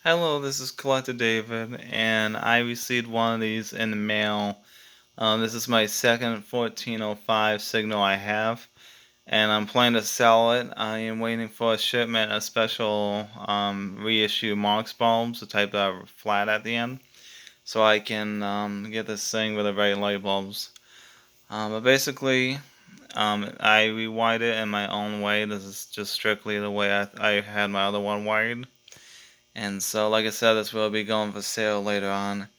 Hello, this is Collector David, and I received one of these in the mail. This is my second 1405 signal I have, and I'm planning to sell it. I am waiting for a shipment of special reissue Marx bulbs, the type that are flat at the end, so I can get this thing with the right light bulbs. But basically, I rewired it in my own way. This is just strictly the way I had my other one wired. And so, like I said, this will be going for sale later on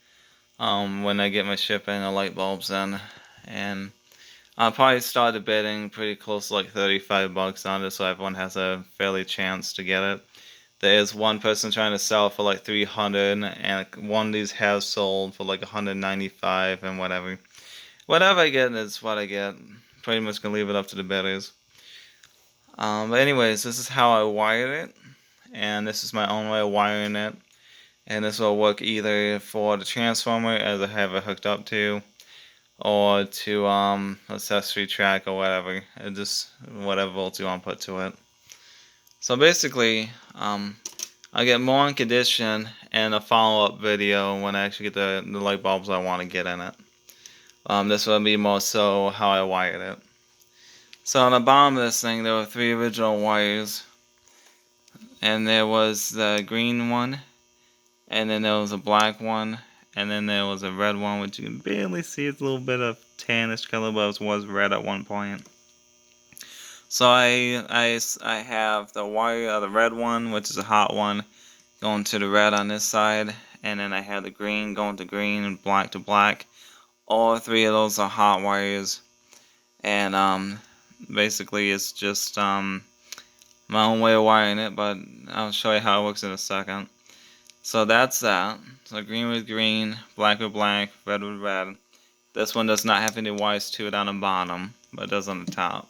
when I get my shipping and the light bulbs in. And I'll probably start the bidding pretty close to like 35 bucks on it so everyone has a fairly chance to get it. There is one person trying to sell for like 300 and one of these has sold for like 195 and whatever. Whatever I get is what I get. Pretty much gonna leave it up to the bidders. But anyways, this is how I wired it. And this is my own way of wiring it. And this will work either for the transformer as I have it hooked up to, or to accessory track or whatever. It just whatever volts you want to put to it. So basically, I'll get more on condition and a follow-up video when I actually get the light bulbs I want to get in it. This will be more so how I wired it. So on the bottom of this thing there were 3 original wires, and there was the green one, and then there was a black one, and then there was a red one, which you can barely see. It's a little bit of tannish color, but it was red at one point. So I have the wire, the red one, which is a hot one, going to the red on this side, and then I have the green going to green and black to black. All 3 of those are hot wires, and basically it's just my own way of wiring it, but I'll show you how it works in a second. So that's that. So green with green, black with black, red with red. This one does not have any wires to it on the bottom, but it does on the top.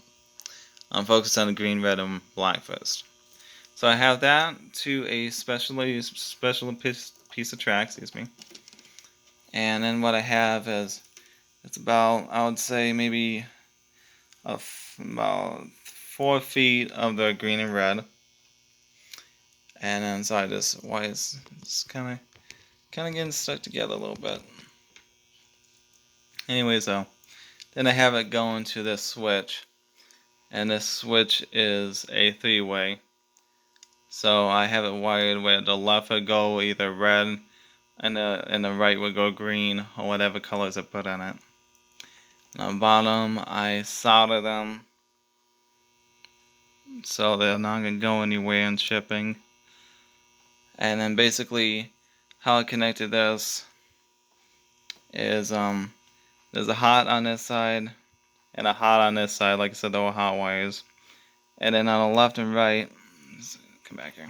I'm focused on the green, red, and black first. So I have that to a special piece of track, excuse me. And then what I have is, it's about, I would say maybe about 4 feet of the green and red. And then inside this wire is kind of getting stuck together a little bit. Anyways though, then I have it going to this switch, and this switch is a 3-way. So I have it wired where the left would go either red and the right would go green, or whatever colors I put in it. On the bottom I solder them so they're not going to go anywhere in shipping. And then basically how I connected this is there's a hot on this side and a hot on this side. Like I said, they were hot wires. And then on the left and right, come back here.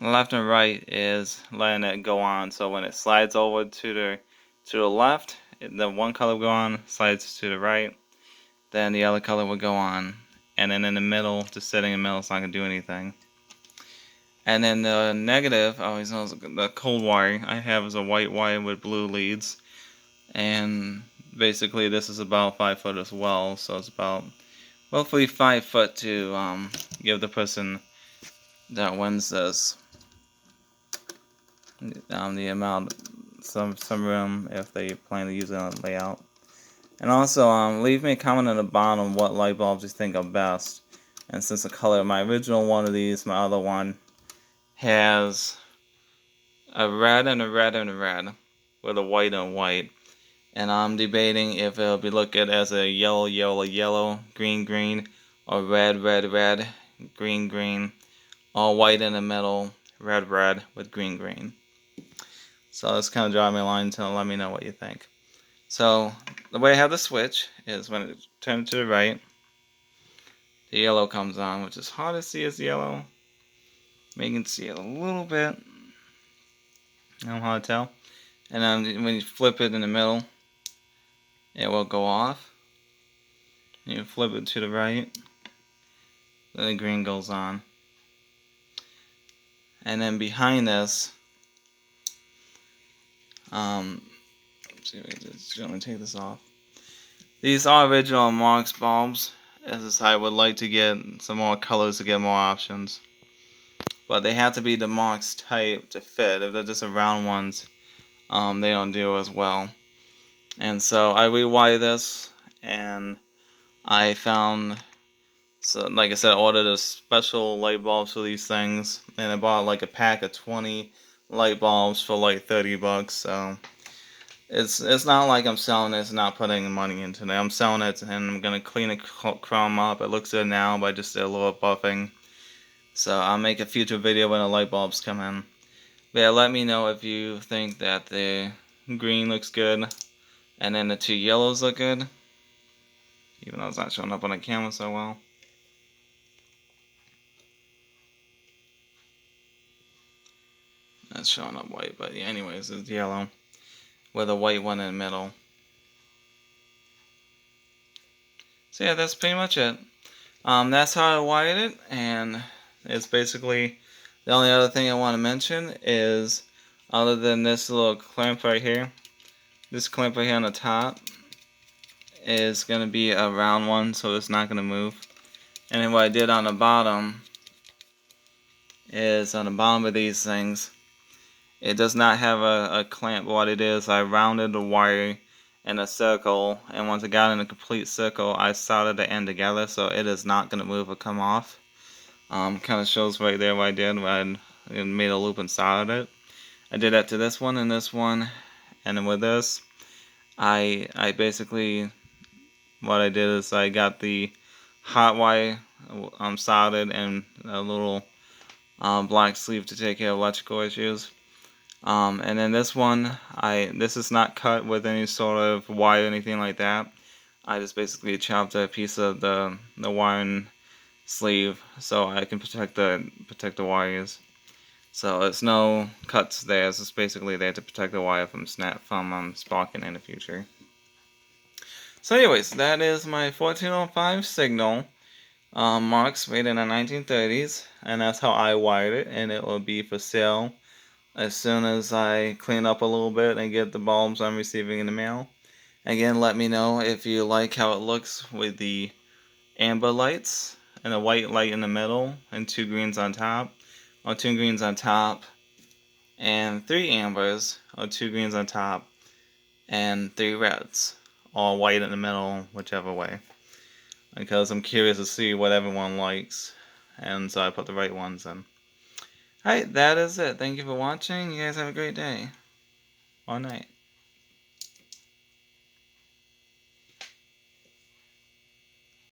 The left and right is letting it go on. So when it slides over to the left, the one color will go on, slides to the right, then the other color will go on. And then in the middle, just sitting in the middle, it's not going to do anything. And then the negative, always knows the cold wire I have is a white wire with blue leads. And basically this is about 5 foot as well, so it's about roughly 5 foot to give the person that wins this the amount, some room if they plan to use it on the layout. And also leave me a comment on the bottom what light bulbs you think are best. And since the color of my original one of these, my other one has a red and a red and a red with a white and white. And I'm debating if it'll be looked at as a yellow, yellow, yellow, green, green, or red, red, red, green, green, all white in the middle, red, red, with green, green. So let's kind of draw me a line to let me know what you think. So the way I have the switch is when it turns to the right, the yellow comes on, which is hard to see as yellow. Maybe you can see it a little bit. I don't know how to tell. And then when you flip it in the middle, it will go off. You flip it to the right, then the green goes on. And then behind this, see if I can just gently take this off. These are original Marx bulbs, as I would like to get some more colors to get more options. but they have to be the Marx type to fit. If they're just the round ones, they don't do as well. And so I rewired this, and I found, so like I said, I ordered a special light bulbs for these things, and I bought like a pack of 20 light bulbs for like $30. So it's not like I'm selling this and not putting money into it. I'm selling it, and I'm gonna clean the chrome up. It looks good now, but I just did a little buffing. So I'll make a future video when the light bulbs come in. But yeah, let me know if you think that the green looks good, and then the two yellows look good, even though it's not showing up on the camera so well. That's showing up white, but yeah, anyways, it's yellow with a white one in the middle. So yeah, that's pretty much it. That's how I wired it, and it's basically the only other thing I want to mention is, other than this little clamp right here, this clamp right here on the top is going to be a round one, so it's not going to move. And then what I did on the bottom is, on the bottom of these things, it does not have a clamp. What it is, I rounded the wire in a circle, and once it got in a complete circle, I soldered the end together, so it is not going to move or come off. Kind of shows right there what I did when I made a loop and soldered it. I did that to this one and this one, and then with this, I basically, what I did is I got the hot wire soldered, and a little black sleeve to take care of electrical issues. And then this one, this is not cut with any sort of wire or anything like that. I just basically chopped a piece of the wiring sleeve so I can protect the wires. So it's no cuts there. It's just basically there to protect the wire from sparking in the future. So anyways, that is my 1405 signal. Marx made in the 1930s, and that's how I wired it, and it will be for sale as soon as I clean up a little bit and get the bulbs I'm receiving in the mail. Again, let me know if you like how it looks with the amber lights and a white light in the middle and two greens on top, or two greens on top and three ambers, or two greens on top and three reds, or white in the middle, whichever way. Because I'm curious to see what everyone likes, and so I put the right ones in. Alright, that is it. Thank you for watching. You guys have a great day. Or night.